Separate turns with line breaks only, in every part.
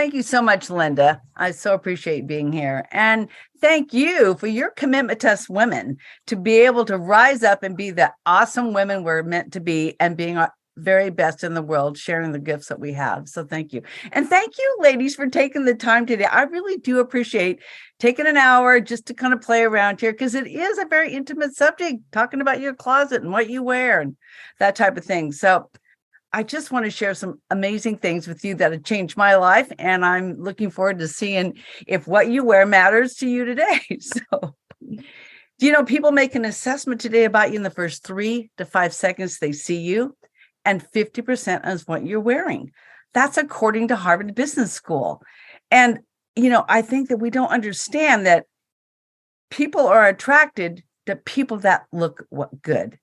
Thank you so much, Linda. I so appreciate being here. And thank you for your commitment to us women to be able to rise up and be the awesome women we're meant to be and being our very best in the world, sharing the gifts that we have. So thank you. And thank you, ladies, for taking the time today. I really do appreciate taking an hour just to kind of play around here because it is a very intimate subject, talking about your closet and what you wear and that type of thing. So I just want to share some amazing things with you that have changed my life. And I'm looking forward to seeing if what you wear matters to you today. So, people make an assessment today about you in the first 3 to 5 seconds they see you, and 50% is what you're wearing. That's according to Harvard Business School. And, I think that we don't understand that people are attracted to people that look good.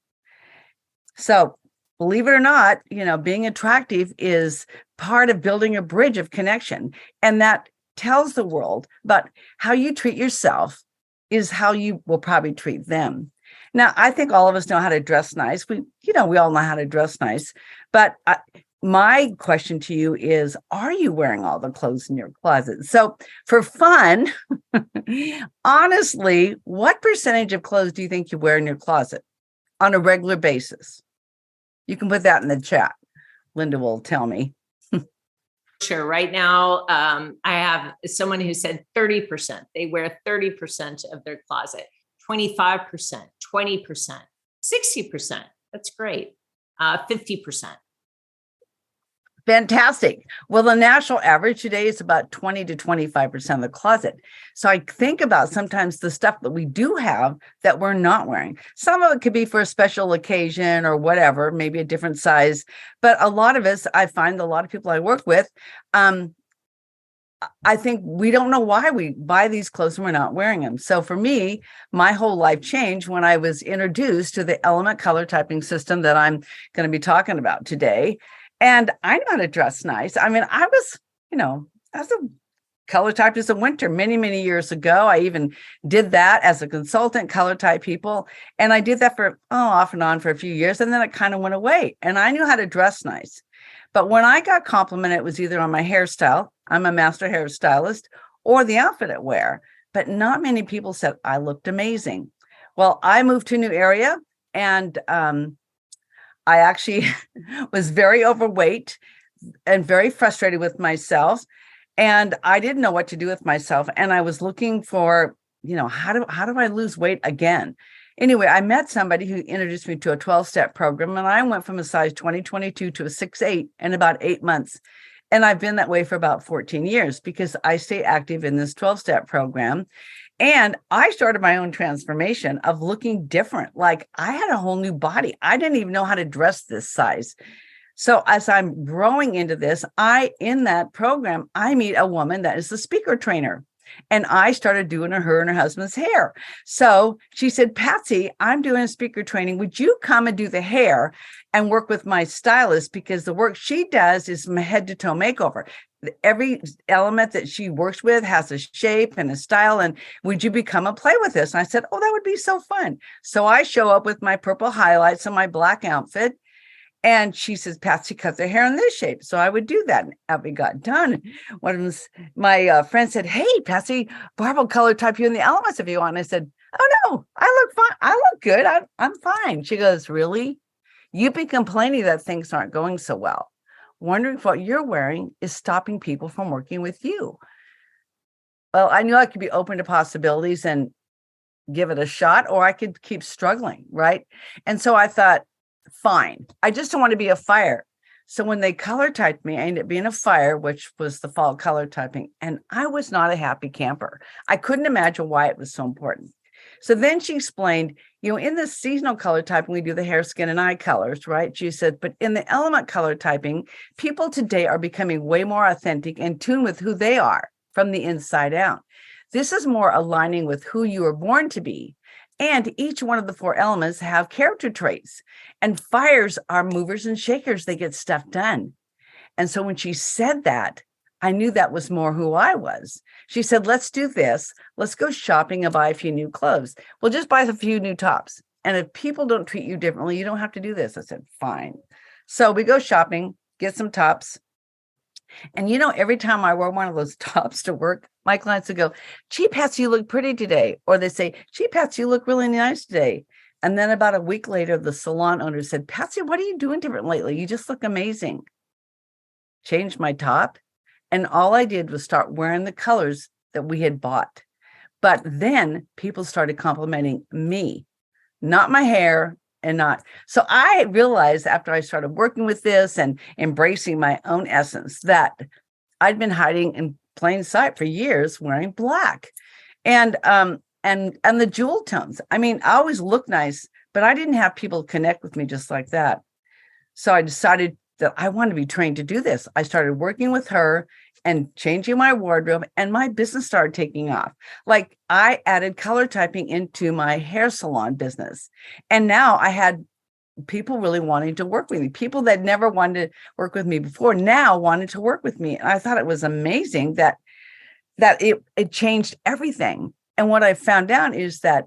So, believe it or not, being attractive is part of building a bridge of connection. And that tells the world about how you treat yourself is how you will probably treat them. Now, I think all of us know how to dress nice. We all know how to dress nice. But my question to you is, are you wearing all the clothes in your closet? So for fun, honestly, what percentage of clothes do you think you wear in your closet on a regular basis? You can put that in the chat. Linda will tell me.
Sure. Right now, I have someone who said 30%. They wear 30% of their closet, 25%, 20%, 60%. That's great. 50%.
Fantastic. Well, the national average today is about 20 to 25% of the closet. So I think about sometimes the stuff that we do have that we're not wearing. Some of it could be for a special occasion or whatever, maybe a different size. But a lot of us, I find a lot of people I work with, I think we don't know why we buy these clothes and we're not wearing them. So for me, my whole life changed when I was introduced to the element color typing system that I'm going to be talking about today. And I know how to dress nice. I mean, I was a color typist in winter many, many years ago. I even did that as a consultant, color type people. And I did that for off and on for a few years. And then it kind of went away. And I knew how to dress nice. But when I got complimented, it was either on my hairstyle, I'm a master hairstylist, or the outfit I wear. But not many people said I looked amazing. Well, I moved to a new area and I actually was very overweight and very frustrated with myself. And I didn't know what to do with myself. And I was looking for, how do I lose weight again? Anyway, I met somebody who introduced me to a 12-step program. And I went from a size 2022 to a 6'8" in about 8 months. And I've been that way for about 14 years because I stay active in this 12-step program. And I started my own transformation of looking different. Like I had a whole new body. I didn't even know how to dress this size. So as I'm growing into this, in that program, I meet a woman that is the speaker trainer. And I started doing her and her husband's hair. So she said, Patsy, I'm doing a speaker training. Would you come and do the hair and work with my stylist? Because the work she does is from a head to toe makeover. Every element that she works with has a shape and a style. And would you become a play with this? And I said, oh, that would be so fun. So I show up with my purple highlights and my black outfit. And she says, Patsy, cut their hair in this shape. So I would do that. And we got done. One of my friends said, hey, Patsy, Barb will color type you in the elements if you want. And I said, oh, no, I look fine. I look good. I'm fine. She goes, really? You've been complaining that things aren't going so well. Wondering if what you're wearing is stopping people from working with you. Well, I knew I could be open to possibilities and give it a shot, or I could keep struggling, right? And so I thought, fine. I just don't want to be a fire. So when they color typed me, I ended up being a fire, which was the fall color typing. And I was not a happy camper. I couldn't imagine why it was so important. So then she explained, in the seasonal color typing, we do the hair, skin, and eye colors, right? She said, but in the element color typing, people today are becoming way more authentic and tuned with who they are from the inside out. This is more aligning with who you were born to be. And each one of the 4 elements have character traits. And fires are movers and shakers. They get stuff done. And so when she said that, I knew that was more who I was. She said, let's do this. Let's go shopping and buy a few new clothes. We'll just buy a few new tops. And if people don't treat you differently, you don't have to do this. I said, fine. So we go shopping, get some tops. And every time I wear one of those tops to work, my clients would go, gee, Patsy, you look pretty today. Or they say, gee, Patsy, you look really nice today. And then about a week later, the salon owner said, Patsy, what are you doing different lately? You just look amazing. Changed my top. And all I did was start wearing the colors that we had bought. But then people started complimenting me, not my hair, and not. So I realized after I started working with this and embracing my own essence that I'd been hiding in plain sight for years wearing black and the jewel tones. I mean, I always looked nice, but I didn't have people connect with me just like that. So I decided that I wanted to be trained to do this. I started working with her and changing my wardrobe, and my business started taking off. Like I added color typing into my hair salon business. And now I had people really wanting to work with me. People that never wanted to work with me before now wanted to work with me. And I thought it was amazing that it changed everything. And what I found out is that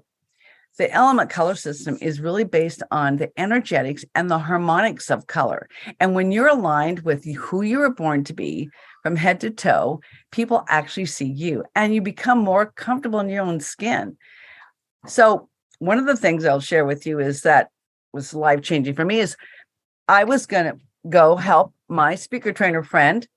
the element color system is really based on the energetics and the harmonics of color. And when you're aligned with who you were born to be from head to toe, people actually see you and you become more comfortable in your own skin. So one of the things I'll share with you is that was life-changing for me is I was going to go help my speaker trainer friend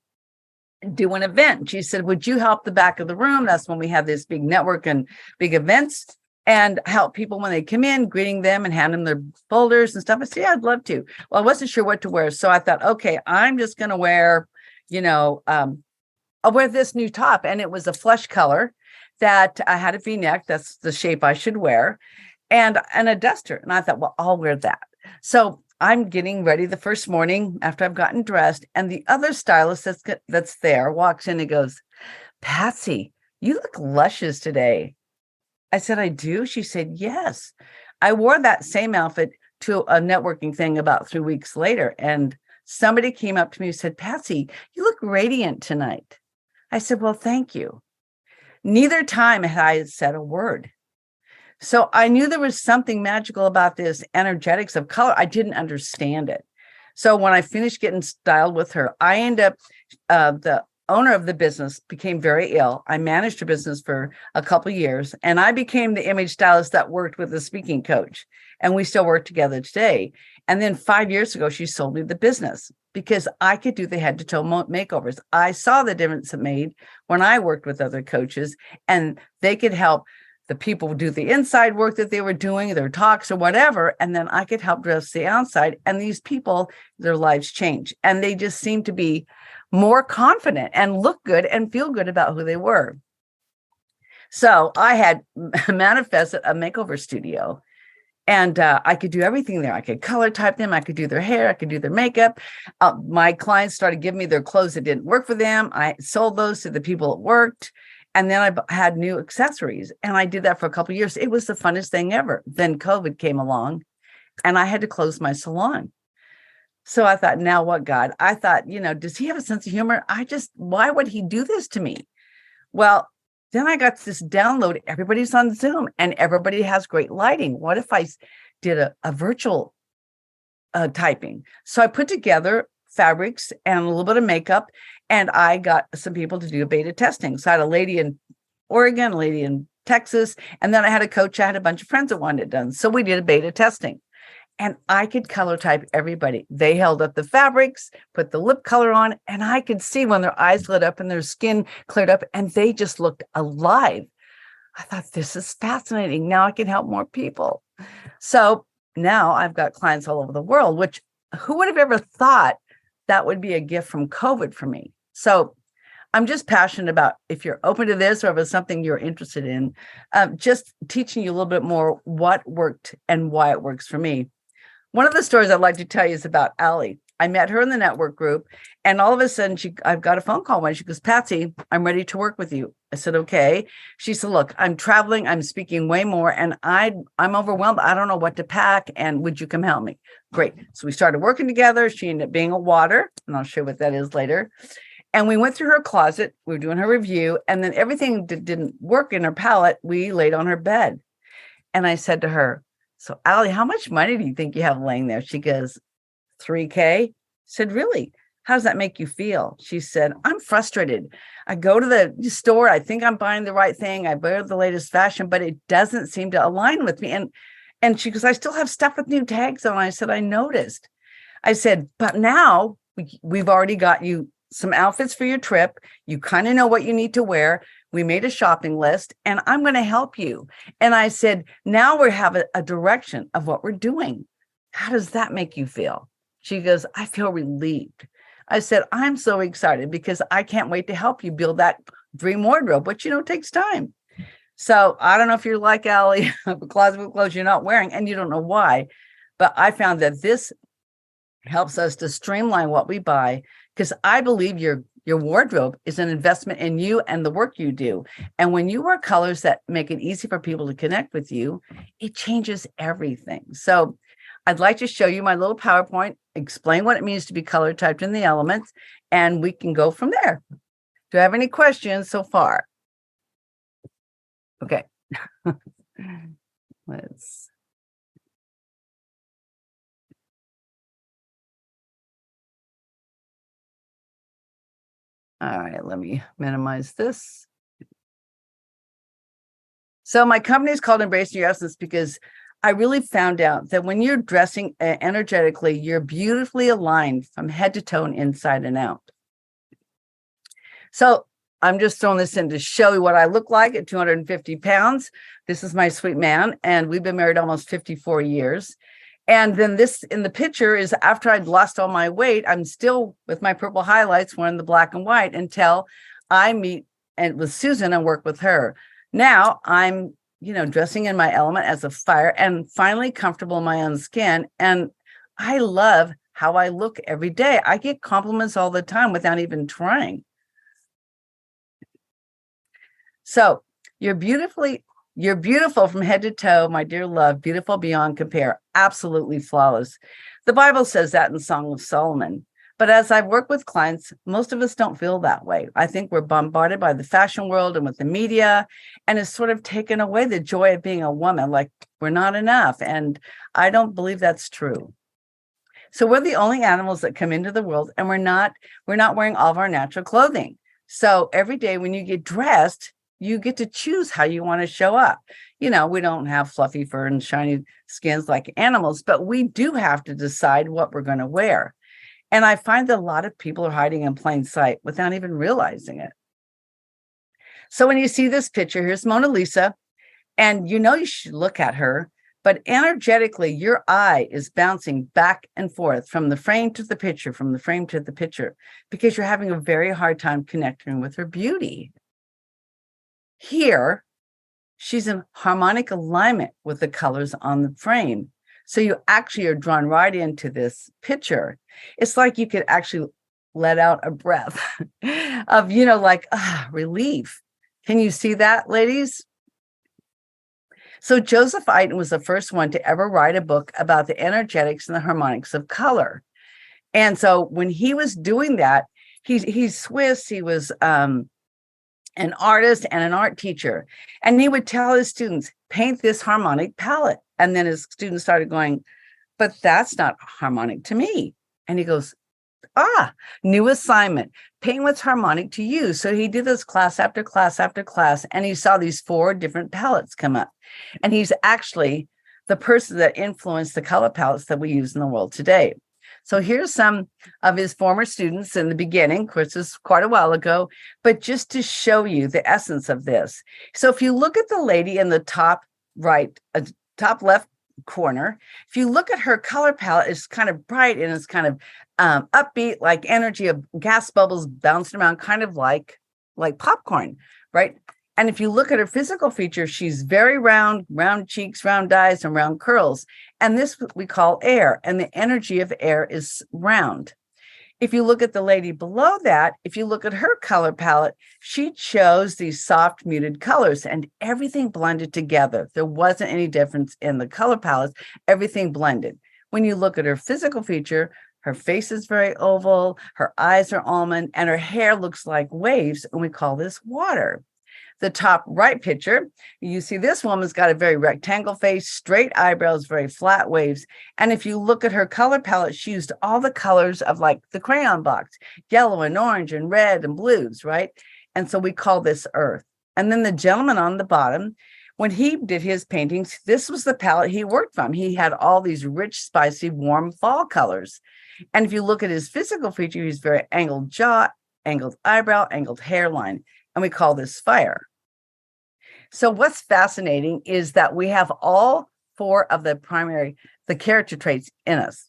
do an event. She said, would you help the back of the room? That's when we have this big network and big events, and help people when they come in, greeting them and hand them their folders and stuff. I said, yeah, I'd love to. Well, I wasn't sure what to wear. So I thought, okay, I'm just going to wear, I'll wear this new top. And it was a flesh color that I had a V-neck. That's the shape I should wear, and a duster. And I thought, well, I'll wear that. So I'm getting ready the first morning after I've gotten dressed. And the other stylist that's there walks in and goes, Patsy, you look luscious today. I said, I do? She said, yes. I wore that same outfit to a networking thing about 3 weeks later. And somebody came up to me and said, Patsy, you look radiant tonight. I said, well, thank you. Neither time had I said a word. So I knew there was something magical about this energetics of color. I didn't understand it. So when I finished getting styled with her, I ended up, the owner of the business became very ill. I managed her business for a couple of years, and I became the image stylist that worked with the speaking coach. And we still work together today. And then 5 years ago, she sold me the business because I could do the head to toe makeovers. I saw the difference it made when I worked with other coaches, and they could help the people do the inside work that they were doing, their talks or whatever. And then I could help dress the outside. And these people, their lives change. And they just seem to be more confident and look good and feel good about who they were. So I had manifested a makeover studio, and I could do everything there. I could color type them. I could do their hair. I could do their makeup. My clients started giving me their clothes that didn't work for them. I sold those to the people that worked. And then I had new accessories, and I did that for a couple of years. It was the funnest thing ever. Then COVID came along and I had to close my salon. So I thought, now what, God? I thought, does he have a sense of humor? Why would he do this to me? Well, then I got this download. Everybody's on Zoom and everybody has great lighting. What if I did a virtual typing? So I put together fabrics and a little bit of makeup, and I got some people to do beta testing. So I had a lady in Oregon, a lady in Texas, and then I had a coach. I had a bunch of friends that wanted it done. So we did a beta testing, and I could color type everybody. They held up the fabrics, put the lip color on, and I could see when their eyes lit up and their skin cleared up, and they just looked alive. I thought, this is fascinating. Now I can help more people. So now I've got clients all over the world, which who would have ever thought that would be a gift from COVID for me? So I'm just passionate about, if you're open to this or if it's something you're interested in, just teaching you a little bit more what worked and why it works for me. One of the stories I'd like to tell you is about Allie. I met her in the network group, and all of a sudden I've got a phone call when she goes, Patsy, I'm ready to work with you. I said, okay. She said, look, I'm traveling, I'm speaking way more, and I'm overwhelmed. I don't know what to pack, and would you come help me? Great. So we started working together. She ended up being a water, and I'll show you what that is later. And we went through her closet. We were doing her review, and then everything that didn't work in her palette, we laid on her bed. And I said to her, so Allie, how much money do you think you have laying there? She goes, $3,000. I said, really? How does that make you feel? She said, I'm frustrated. I go to the store. I think I'm buying the right thing. I wear the latest fashion, but it doesn't seem to align with me. And she goes, I still have stuff with new tags on. I said, I noticed. I said, but now we've already got you some outfits for your trip. You kind of know what you need to wear. We made a shopping list and I'm going to help you. And I said, now we have a direction of what we're doing. How does that make you feel? She goes, I feel relieved. I said, I'm so excited because I can't wait to help you build that dream wardrobe, which, it takes time. So I don't know if you're like Allie, a closet with clothes you're not wearing and you don't know why, but I found that this helps us to streamline what we buy, because I believe your wardrobe is an investment in you and the work you do. And when you wear colors that make it easy for people to connect with you, it changes everything. So I'd like to show you my little PowerPoint, explain what it means to be color typed in the elements, and we can go from there. Do I have any questions so far? Okay. Let's. All right, let me minimize this. So my company is called Embracing Your Essence because I really found out that when you're dressing energetically, you're beautifully aligned from head to toe and inside and out. So I'm just throwing this in to show you what I look like at 250 pounds. This is my sweet man, and we've been married almost 54 years. And then this in the picture is after I'd lost all my weight. I'm still with my purple highlights wearing the black and white until I meet with Susan and work with her. Now I'm, dressing in my element as a fire and finally comfortable in my own skin. And I love how I look every day. I get compliments all the time without even trying. So you're beautiful from head to toe, my dear love, beautiful beyond compare, absolutely flawless. The Bible says that in Song of Solomon. But as I've worked with clients, most of us don't feel that way. I think we're bombarded by the fashion world and with the media, and it's sort of taken away the joy of being a woman, like we're not enough. And I don't believe that's true. So we're the only animals that come into the world, and we're not wearing all of our natural clothing. So every day when you get dressed, you get to choose how you want to show up. We don't have fluffy fur and shiny skins like animals, but we do have to decide what we're going to wear. And I find that a lot of people are hiding in plain sight without even realizing it. So when you see this picture, here's Mona Lisa, and you should look at her, but energetically, your eye is bouncing back and forth from the frame to the picture, from the frame to the picture, because you're having a very hard time connecting with her beauty. Here, she's in harmonic alignment with the colors on the frame. So you actually are drawn right into this picture. It's like you could actually let out a breath of, relief. Can you see that, ladies? So Joseph Eiten was the first one to ever write a book about the energetics and the harmonics of color. And so when he was doing that, he's Swiss. He was an artist and an art teacher. And he would tell his students, paint this harmonic palette. And then his students started going, but that's not harmonic to me. And he goes, new assignment, paint what's harmonic to you. So he did this class after class after class, and he saw these 4 different palettes come up. And he's actually the person that influenced the color palettes that we use in the world today. So here's some of his former students in the beginning. Of course, this is quite a while ago, but just to show you the essence of this. So if you look at the lady in the top right, top left corner, if you look at her color palette, it's kind of bright and it's kind of upbeat, like energy of gas bubbles bouncing around, kind of like popcorn, right? And if you look at her physical features, she's very round cheeks, round eyes, and round curls. And this we call air, and the energy of air is round. If you look at the lady below that, if you look at her color palette, she chose these soft muted colors and everything blended together. There wasn't any difference in the color palettes, everything blended. When you look at her physical feature, her face is very oval, her eyes are almond, and her hair looks like waves, and we call this water. the top right picture, you see this woman's got a very rectangle face, straight eyebrows, very flat waves. And if you look at her color palette, she used all the colors of like the crayon box, yellow and orange and red and blues, right? And so we call this earth. And then the gentleman on the bottom, when he did his paintings, this was the palette he worked from. He had all these rich, spicy, warm fall colors. And if you look at his physical feature, he's very angled jaw, angled eyebrow, angled hairline. And we call this fire. So what's fascinating is that we have all four of the character traits in us.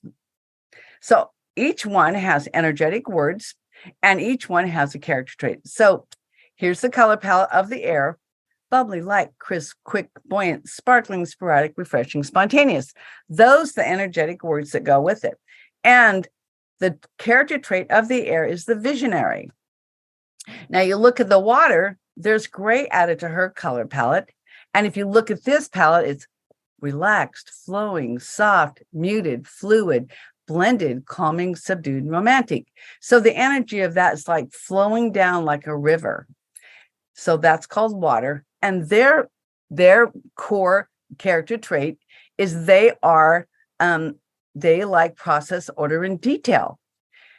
So each one has energetic words and each one has a character trait. So here's the color palette of the air: bubbly, light, crisp, quick, buoyant, sparkling, sporadic, refreshing, spontaneous. Those are the energetic words that go with it. And the character trait of the air is the visionary. Now you look at the water, there's gray added to her color palette. And if you look at this palette, it's relaxed, flowing, soft, muted, fluid, blended, calming, subdued, and romantic. So the energy of that is like flowing down like a river. So that's called water. And their core character trait is they like process, order, and detail.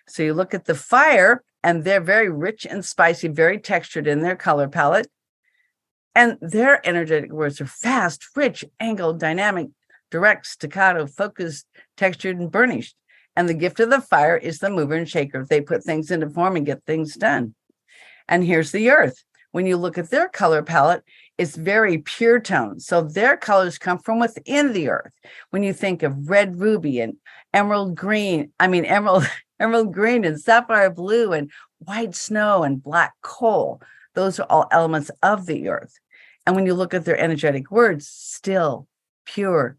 So you look at the fire, and they're very rich and spicy, very textured in their color palette. And their energetic words are fast, rich, angled, dynamic, direct, staccato, focused, textured, and burnished. And the gift of the fire is the mover and shaker. They put things into form and get things done. And here's the earth. When you look at their color palette, it's very pure tone. So their colors come from within the earth. When you think of red ruby and emerald green and sapphire blue and white snow and black coal, those are all elements of the earth. And when you look at their energetic words, still, pure,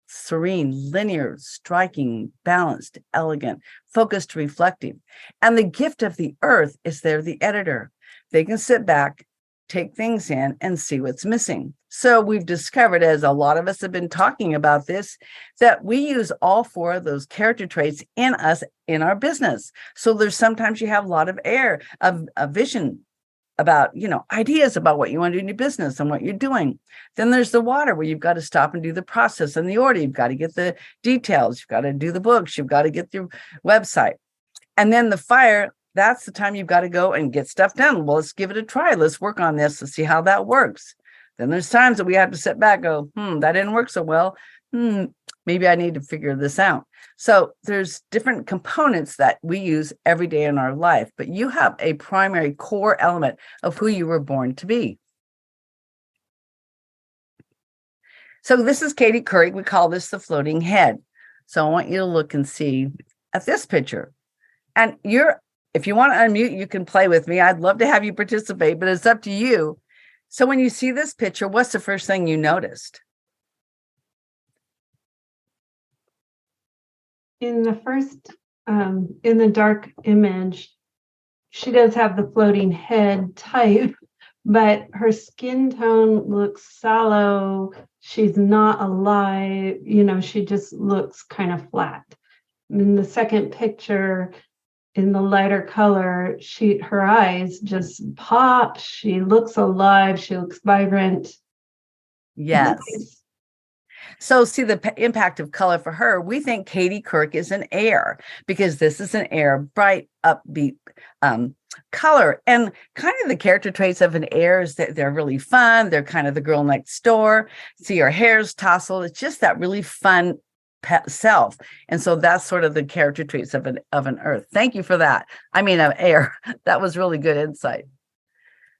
serene, linear, striking, balanced, elegant, focused, reflective. And the gift of the earth is they're the editor. They can sit back, take things in, and see what's missing. So we've discovered, as a lot of us have been talking about this, that we use all four of those character traits in us in our business. So there's sometimes you have a lot of air, of vision about, ideas about what you want to do in your business and what you're doing. Then there's the water, where you've got to stop and do the process and the order. You've got to get the details. You've got to do the books. You've got to get your website. And then the fire, that's the time you've got to go and get stuff done. Well, let's give it a try. Let's work on this to see how that works. Then there's times that we have to sit back, go, that didn't work so well. Maybe I need to figure this out. So there's different components that we use every day in our life, but you have a primary core element of who you were born to be. So this is Katie Couric. We call this the floating head. So I want you to look and see at this picture. And if you want to unmute, you can play with me. I'd love to have you participate, but it's up to you. So when you see this picture, what's the first thing you noticed?
In the first, in the dark image, she does have the floating head type, but her skin tone looks sallow. She's not alive. She just looks kind of flat. In the second picture, in the lighter color, her eyes just pop. She looks alive. She looks vibrant.
Yes. So see the impact of color for her. We think Katie Couric is an air, because this is an air, bright, upbeat color. And kind of the character traits of an air is that they're really fun. They're kind of the girl next door. See, her hair's tousled. It's just that really fun self. And so that's sort of the character traits of an earth. Thank you for that. Of air. That was really good insight.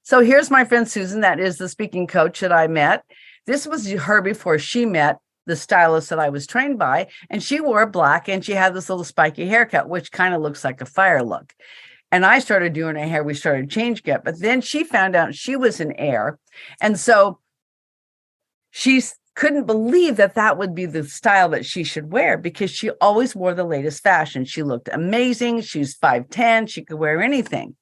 So here's my friend Susan. That is the speaking coach that I met. This was her before she met the stylist that I was trained by, and she wore black and she had this little spiky haircut, which kind of looks like a fire look. And I started doing her hair. We started changing it, but then she found out she was an air. And so she couldn't believe that would be the style that she should wear, because she always wore the latest fashion. She looked amazing. She's 5'10". She could wear anything.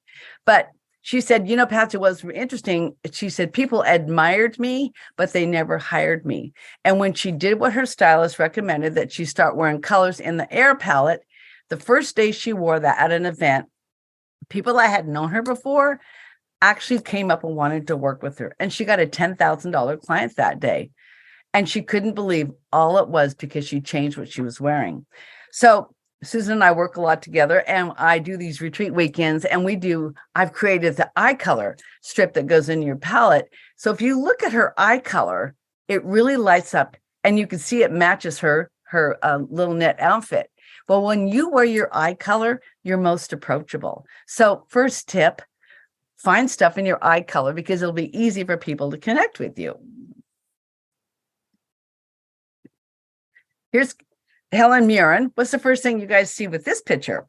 But she said, Patsy, was interesting. She said, people admired me, but they never hired me. And when she did what her stylist recommended, that she start wearing colors in the air palette, the first day she wore that at an event, people that had known her before, actually came up and wanted to work with her. And she got a $10,000 client that day. And she couldn't believe all it was because she changed what she was wearing. So Susan and I work a lot together, and I do these retreat weekends, and I've created the eye color strip that goes in your palette. So if you look at her eye color, it really lights up, and you can see it matches her little knit outfit. Well, when you wear your eye color, you're most approachable. So first tip, find stuff in your eye color because it'll be easy for people to connect with you. Here's Helen Mirren. What's the first thing you guys see with this picture?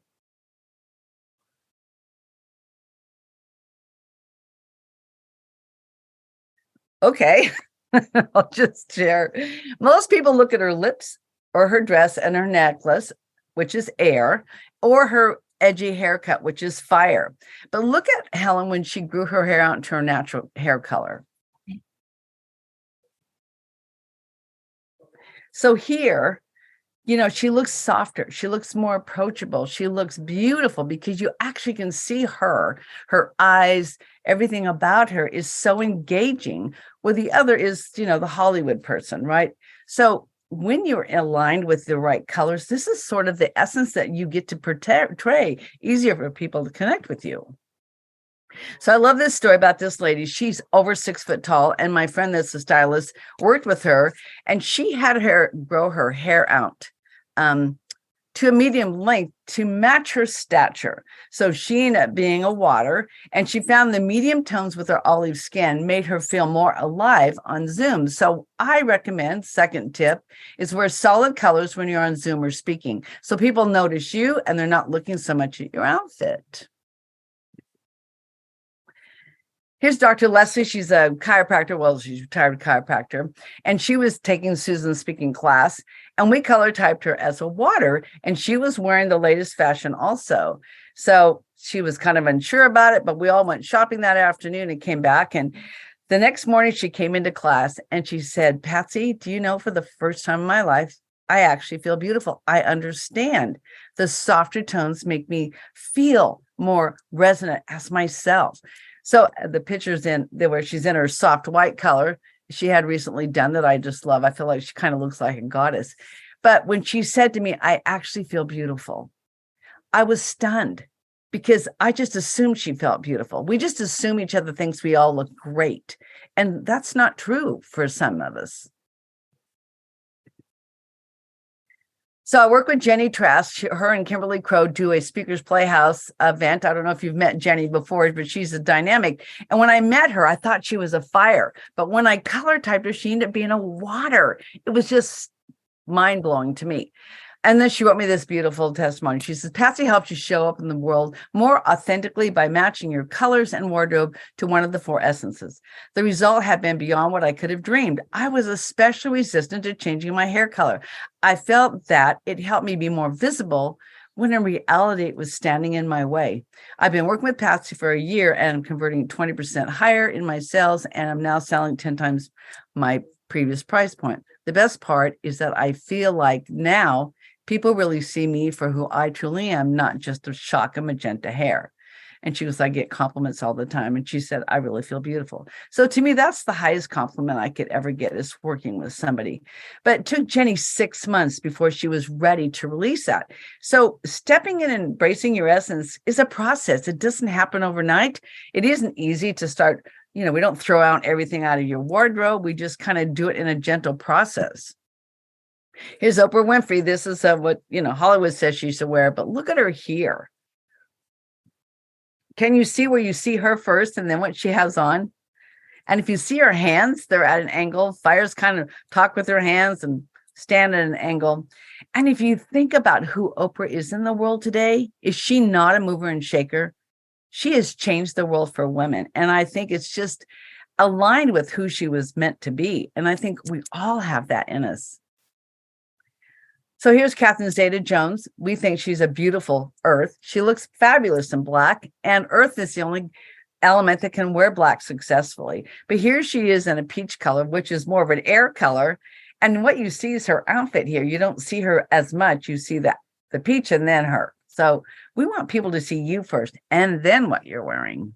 Okay, I'll just share. Most people look at her lips or her dress and her necklace, which is air, or her edgy haircut, which is fire. But look at Helen when she grew her hair out into her natural hair color. So here, she looks softer. She looks more approachable. She looks beautiful because you actually can see her eyes, everything about her is so engaging. Well, the other is, the Hollywood person, right? So when you're aligned with the right colors, this is sort of the essence that you get to portray, easier for people to connect with you. So I love this story about this lady. She's over 6 foot tall, and my friend that's a stylist worked with her, and she had her grow her hair out to a medium length to match her stature. So she ended up being a water, and she found the medium tones with her olive skin made her feel more alive on Zoom. So I recommend, second tip, is wear solid colors when you're on Zoom or speaking. So people notice you and they're not looking so much at your outfit. Here's Dr. Leslie. She's a chiropractor. Well, she's a retired chiropractor. And she was taking Susan's speaking class. And we color typed her as a water. And she was wearing the latest fashion also. So she was kind of unsure about it. But we all went shopping that afternoon and came back. And the next morning she came into class and she said, Patsy, do you know, for the first time in my life, I actually feel beautiful. I understand the softer tones make me feel more resonant as myself. So the pictures where she's in her soft white color, she had recently done that I just love. I feel like she kind of looks like a goddess. But when she said to me, I actually feel beautiful, I was stunned because I just assumed she felt beautiful. We just assume each other thinks we all look great. And that's not true for some of us. So I work with Jenny Trask. Her and Kimberly Crow do a Speakers Playhouse event. I don't know if you've met Jenny before, but she's a dynamic. And when I met her, I thought she was a fire. But when I color typed her, she ended up being a water. It was just mind-blowing to me. And then she wrote me this beautiful testimony. She says, Patsy helps you show up in the world more authentically by matching your colors and wardrobe to one of the 4 essences. The result had been beyond what I could have dreamed. I was especially resistant to changing my hair color. I felt that it helped me be more visible when in reality it was standing in my way. I've been working with Patsy for a year and I'm converting 20% higher in my sales, and I'm now selling 10 times my previous price point. The best part is that I feel like now people really see me for who I truly am, not just a shock of magenta hair. And she was, I get compliments all the time. And she said, I really feel beautiful. So to me, that's the highest compliment I could ever get, is working with somebody. But it took Jenny 6 months before she was ready to release that. So stepping in and embracing your essence is a process. It doesn't happen overnight. It isn't easy to start. We don't throw out everything out of your wardrobe. We just kind of do it in a gentle process. Here's Oprah Winfrey. This is what Hollywood says she should wear, but look at her here. Can you see where you see her first and then what she has on? And if you see her hands, they're at an angle. Fires kind of talk with her hands and stand at an angle. And if you think about who Oprah is in the world today, is she not a mover and shaker? She has changed the world for women. And I think it's just aligned with who she was meant to be. And I think we all have that in us. So here's Catherine Zeta-Jones. We think she's a beautiful earth. She looks fabulous in black, and earth is the only element that can wear black successfully. But here she is in a peach color, which is more of an air color. And what you see is her outfit here. You don't see her as much. You see the peach and then her. So we want people to see you first and then what you're wearing.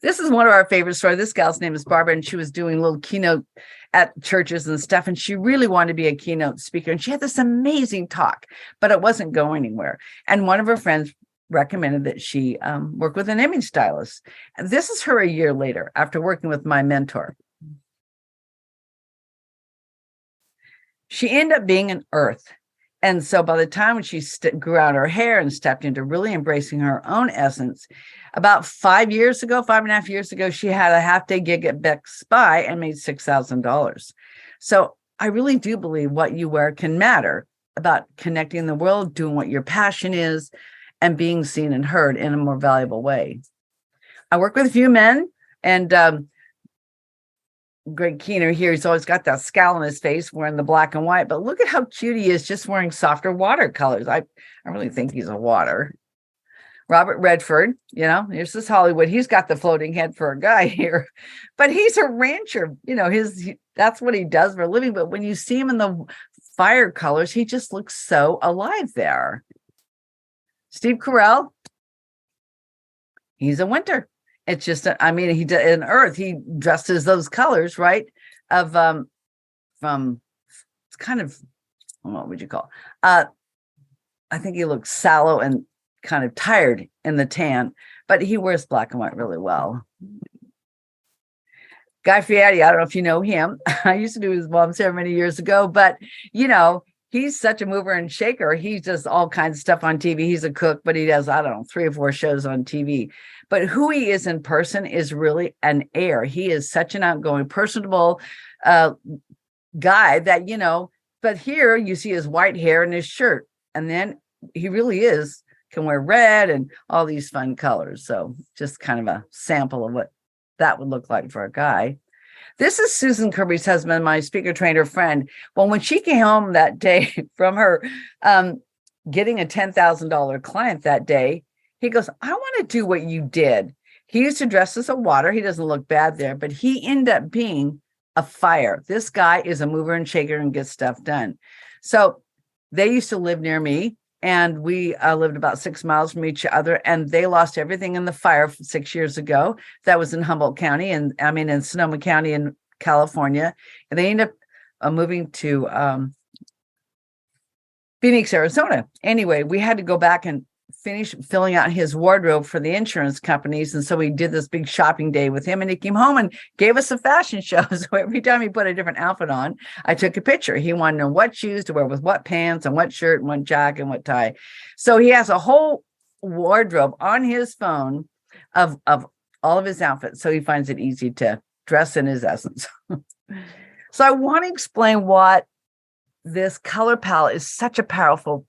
This is one of our favorite stories. This gal's name is Barbara, and she was doing little keynote at churches and stuff. And she really wanted to be a keynote speaker. And she had this amazing talk, but it wasn't going anywhere. And one of her friends recommended that she work with an image stylist. And this is her a year later after working with my mentor. She ended up being an earth. And so by the time when she grew out her hair and stepped into really embracing her own essence, about 5.5 years ago, she had a half-day gig at Beck's Spy and made $6,000. So I really do believe what you wear can matter about connecting the world, doing what your passion is, and being seen and heard in a more valuable way. I work with a few men, and Greg Keener here, he's always got that scowl on his face wearing the black and white, but look at how cute he is just wearing softer watercolors. I really think he's a water. Robert Redford, here's this Hollywood. He's got the floating head for a guy here, but he's a rancher. That's what he does for a living. But when you see him in the fire colors, he just looks so alive there. Steve Carell, he's a winter. It's just, he did in Earth, he dresses those colors, right? Of from it's kind of, what would you call? I think he looks sallow and kind of tired in the tan, but he wears black and white really well. Guy Fieri, I don't know if you know him. I used to do his mom's hair many years ago, but he's such a mover and shaker. He does all kinds of stuff on TV. He's a cook, but he does, 3 or 4 shows on TV. But who he is in person is really an air. He is such an outgoing, personable guy that, but here you see his white hair and his shirt. And then he really can wear red and all these fun colors. So just kind of a sample of what that would look like for a guy. This is Susan Kirby's husband, my speaker trainer friend. Well, when she came home that day from her getting a $10,000 client that day, he goes, I want to do what you did. He used to dress as a water. He doesn't look bad there, but he ended up being a fire. This guy is a mover and shaker and gets stuff done. So they used to live near me, and we lived about 6 miles from each other, and they lost everything in the fire 6 years ago. That was in Humboldt County, in Sonoma County in California. And they ended up moving to Phoenix, Arizona. Anyway, we had to go back and finish filling out his wardrobe for the insurance companies. And so we did this big shopping day with him, and he came home and gave us a fashion show. So every time he put a different outfit on, I took a picture. He wanted to know what shoes to wear with what pants and what shirt and what jacket and what tie. So he has a whole wardrobe on his phone of all of his outfits. So he finds it easy to dress in his essence. So I want to explain what this color palette is such a powerful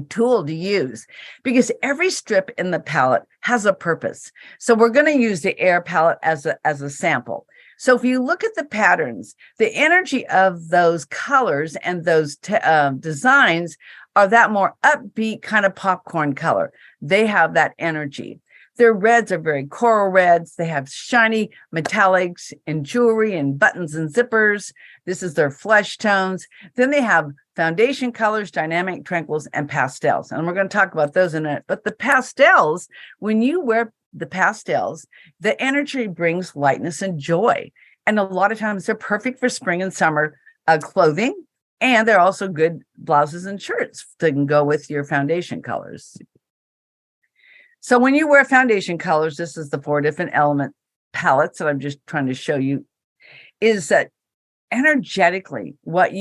tool to use, because every strip in the palette has a purpose. So we're going to use the air palette as a sample. So if you look at the patterns, the energy of those colors and those designs are that more upbeat kind of popcorn color. They have that energy. Their reds are very coral reds. They have shiny metallics in jewelry and buttons and zippers. This is their flesh tones. Then they have foundation colors, dynamic, tranquils, and pastels. And we're going to talk about those in a minute. But the pastels, when you wear the pastels, the energy brings lightness and joy. And a lot of times they're perfect for spring and summer clothing. And they're also good blouses and shirts that can go with your foundation colors. So when you wear foundation colors, this is the 4 different element palettes that I'm just trying to show you, is that energetically what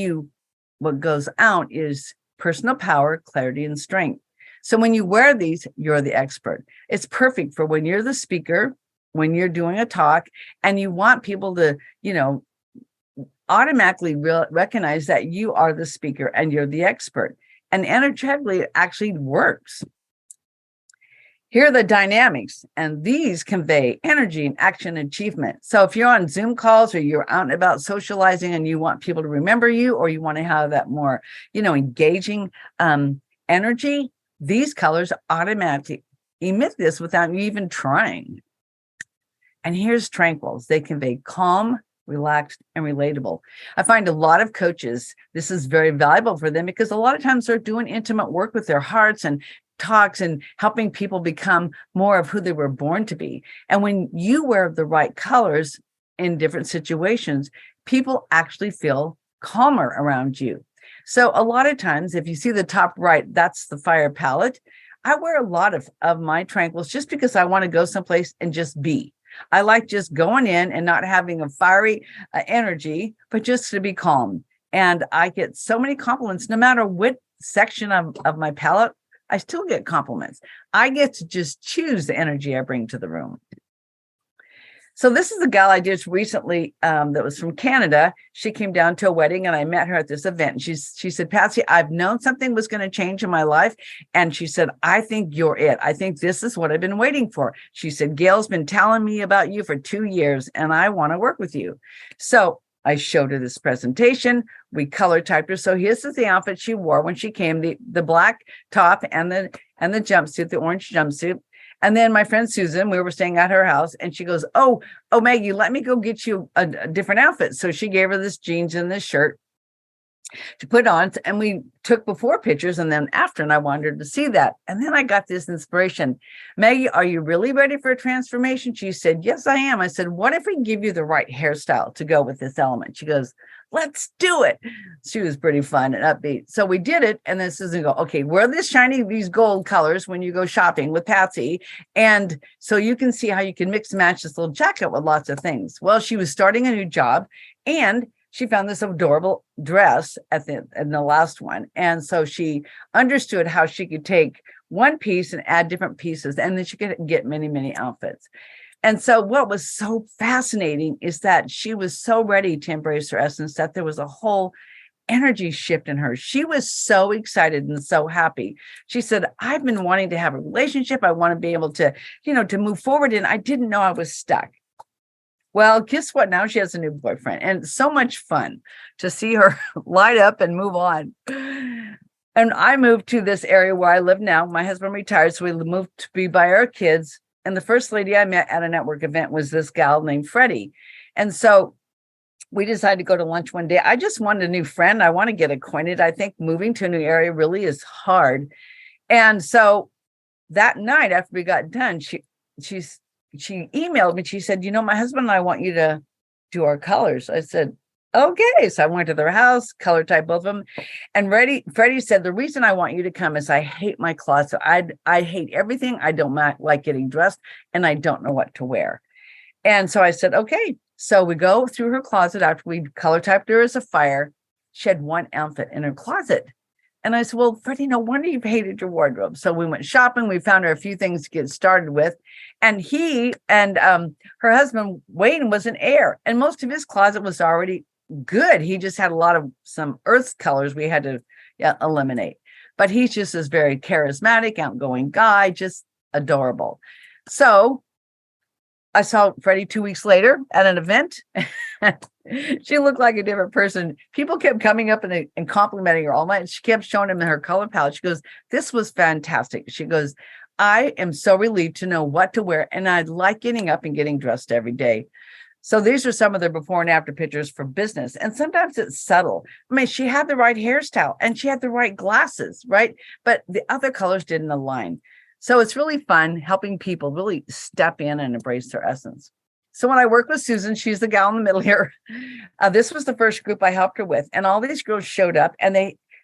goes out is personal power, clarity, and strength. So when you wear these, you're the expert. It's perfect for when you're the speaker, when you're doing a talk, and you want people to, automatically recognize that you are the speaker and you're the expert. And energetically, it actually works. Here are the dynamics, and these convey energy and action and achievement. So if you're on Zoom calls or you're out and about socializing and you want people to remember you, or you want to have that more, engaging energy, these colors automatically emit this without you even trying. And here's tranquils. They convey calm, relaxed, and relatable. I find a lot of coaches, this is very valuable for them because a lot of times they're doing intimate work with their hearts and talks and helping people become more of who they were born to be. And when you wear the right colors in different situations, people actually feel calmer around you. So a lot of times, if you see the top right, that's the fire palette. I wear a lot of my tranquils just because I want to go someplace and just be. I like just going in and not having a fiery energy, but just to be calm. And I get so many compliments, no matter what section of my palette, I still get compliments. I get to just choose the energy I bring to the room. So this is a gal I just recently that was from Canada. She came down to a wedding and I met her at this event. She said, Patsy, I've known something was going to change in my life. And she said, I think you're it. I think this is what I've been waiting for. She said, Gail's been telling me about you for 2 years and I want to work with you. So I showed her this presentation. We color typed her. So here's the outfit she wore when she came, the black top and the jumpsuit, the orange jumpsuit. And then my friend Susan, we were staying at her house and she goes, oh, Maggie, let me go get you a different outfit. So she gave her this jeans and this shirt to put on. And we took before pictures and then after, and I wanted her to see that. And then I got this inspiration. Maggie, are you really ready for a transformation? She said, yes, I am. I said, what if we give you the right hairstyle to go with this element? She goes, let's do it. She was pretty fun and upbeat. So we did it. And then Susan go, okay, wear these gold colors when you go shopping with Patsy. And so you can see how you can mix and match this little jacket with lots of things. Well, she was starting a new job and she found this adorable dress in the last one. And so she understood how she could take one piece and add different pieces. And then she could get many, many outfits. And so what was so fascinating is that she was so ready to embrace her essence that there was a whole energy shift in her. She was so excited and so happy. She said, I've been wanting to have a relationship. I want to be able to, to move forward. And I didn't know I was stuck. Well, guess what? Now she has a new boyfriend and it's so much fun to see her light up and move on. And I moved to this area where I live now. My husband retired, so we moved to be by our kids. And the first lady I met at a network event was this gal named Freddie. And so we decided to go to lunch one day. I just wanted a new friend. I want to get acquainted. I think moving to a new area really is hard. And so that night after we got done, she emailed me. She said, my husband and I want you to do our colors. I said, okay. So I went to their house, color typed both of them. And Freddie said, the reason I want you to come is I hate my closet. I hate everything. I don't like getting dressed and I don't know what to wear. And so I said, okay. So we go through her closet after we color typed her as a fire. She had one outfit in her closet. And I said, well, Freddie, no wonder you've hated your wardrobe. So we went shopping. We found her a few things to get started with. And he and her husband, Wayne, was an heir. And most of his closet was already good. He just had some earth colors we had to eliminate. But he's just this very charismatic, outgoing guy, just adorable. So I saw Freddie 2 weeks later at an event. She looked like a different person. People kept coming up and complimenting her all night. She kept showing them her color palette. She goes, this was fantastic. She goes, I am so relieved to know what to wear. And I like getting up and getting dressed every day. So these are some of their before and after pictures for business. And sometimes it's subtle. I mean, she had the right hairstyle and she had the right glasses, right? But the other colors didn't align. So it's really fun helping people really step in and embrace their essence. So when I work with Susan, she's the gal in the middle here. This was the first group I helped her with. And all these girls showed up and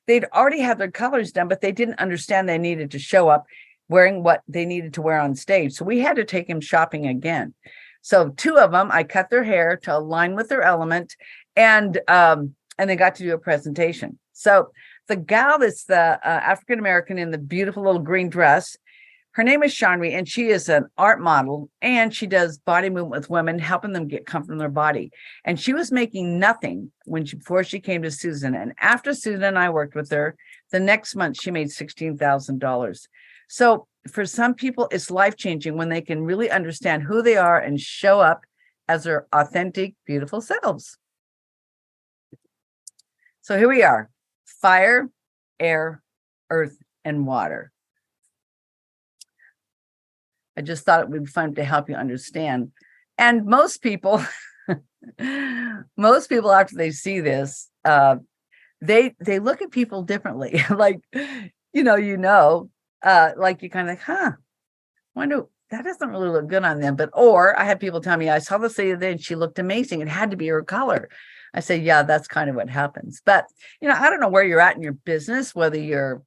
they'd already had their colors done, but they didn't understand they needed to show up wearing what they needed to wear on stage. So we had to take them shopping again. So 2 of them, I cut their hair to align with their element and they got to do a presentation. So the gal that's the African-American in the beautiful little green dress, her name is Shanri, and she is an art model, and she does body movement with women, helping them get comfort in their body. And she was making nothing before she came to Susan. And after Susan and I worked with her, the next month she made $16,000. So for some people, it's life-changing when they can really understand who they are and show up as their authentic, beautiful selves. So here we are: fire, air, earth, and water. I just thought it would be fun to help you understand. And most people after they see this, they look at people differently. Like, like you kind of, wonder that doesn't really look good on them. But, or I have people tell me, I saw this the other day and she looked amazing. It had to be her color. I say, yeah, that's kind of what happens. But, I don't know where you're at in your business, whether you're,